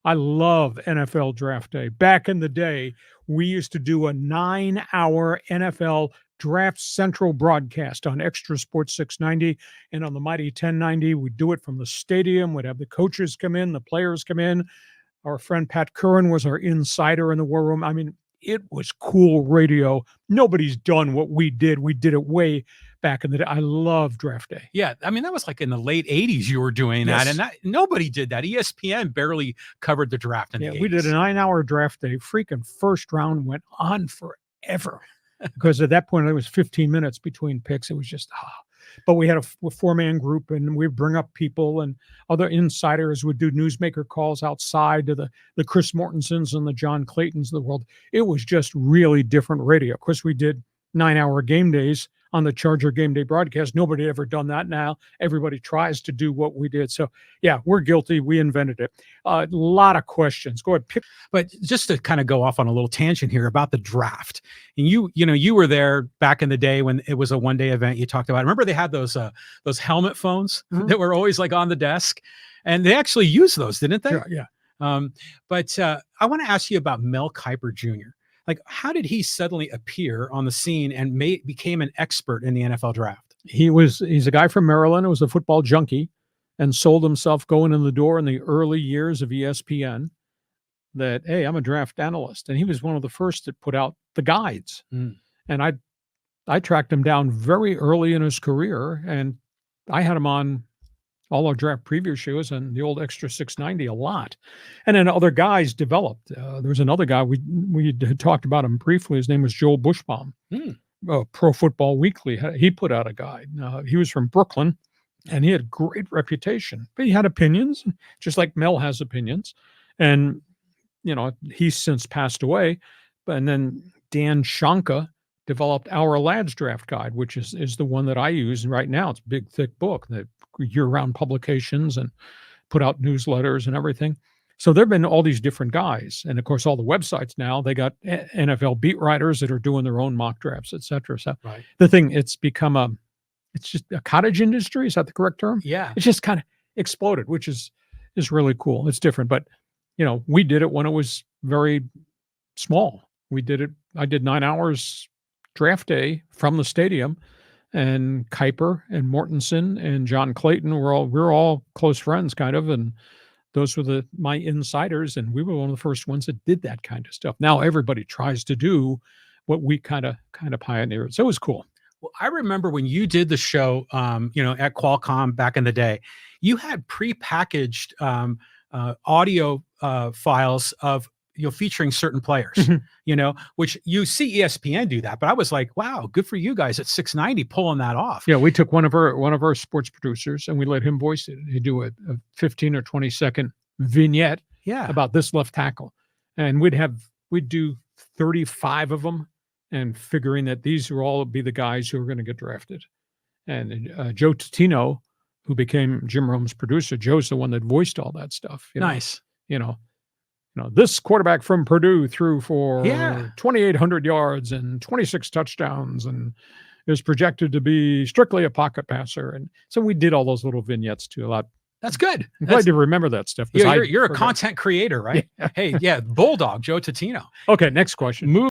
I love NFL Draft Day. Back in the day, we used to do a 9-hour NFL Draft Central broadcast on Extra Sports 690 and on the Mighty 1090. We'd do it from the stadium. We'd have the coaches come in, the players come in. Our friend Pat Curran was our insider in the war room. I mean, it was cool radio. Nobody's done what we did. We did it way back in the day. I love Draft Day. Yeah, I mean, that was like in the late 80s you were doing that, and nobody did that. ESPN barely covered the draft in the 80s. We did a 9-hour Draft Day. Freaking first round went on forever because at that point it was 15 minutes between picks. It was just, But we had a four-man group, and we'd bring up people, and other insiders would do newsmaker calls outside to the Chris Mortensons and the John Claytons of the world. It was just really different radio. Of course, we did 9-hour game days on the Charger Game Day broadcast. Nobody had ever done that. Now everybody tries to do what we did. So yeah, we're guilty. We invented it. A lot of questions. Go ahead. But just to kind of go off on a little tangent here about the draft, and you were there back in the day when it was a one-day event. You talked about. Remember they had those helmet phones that were always like on the desk, and they actually used those, didn't they? Yeah. But I want to ask you about Mel Kiper Jr. Like, how did he suddenly appear on the scene and became an expert in the NFL draft? He's a guy from Maryland who was a football junkie and sold himself going in the door in the early years of ESPN that, hey, I'm a draft analyst. And he was one of the first that put out the guides. And I tracked him down very early in his career, and I had him on all our draft preview shows and the old Extra 690 a lot. And then other guys developed. There was another guy, we had talked about him briefly. His name was Joel Bushbaum. Pro Football Weekly. He put out a guide. He was from Brooklyn, and he had a great reputation. But he had opinions, just like Mel has opinions. And, he's since passed away. And then Dan Shanka developed Ourlads draft guide, which is the one that I use right now. It's a big, thick book that year-round publications and put out newsletters and everything. So there've been all these different guys. And of course, all the websites now, they got NFL beat writers that are doing their own mock drafts, et cetera. So the thing, it's become it's just a cottage industry. Is that the correct term? Yeah. It's just kind of exploded, which is really cool. It's different. But, we did it when it was very small. We did it. I did 9 hours Draft Day from the stadium, and Kiper and Mortensen and John Clayton we're all close friends, kind of, and those were my insiders, and we were one of the first ones that did that kind of stuff. Now everybody tries to do what we kind of pioneered, so it was cool. Well, I remember when you did the show, at Qualcomm back in the day, you had prepackaged audio files of featuring certain players, which you see ESPN do that. But I was like, wow, good for you guys at 690 pulling that off. Yeah, we took one of our sports producers and we let him voice it. He'd do a 15 or 20 second vignette about this left tackle. And we'd do 35 of them, and figuring that these will all be the guys who are going to get drafted. And Joe Tutino, who became Jim Rome's producer, Joe's the one that voiced all that stuff. Nice. This quarterback from Purdue threw for 2,800 yards and 26 touchdowns and is projected to be strictly a pocket passer. And so we did all those little vignettes too a lot. That's good. I'm glad to remember that stuff. You're a content creator, right? Yeah. Hey, Bulldog, Joe Tutino. Okay, next question.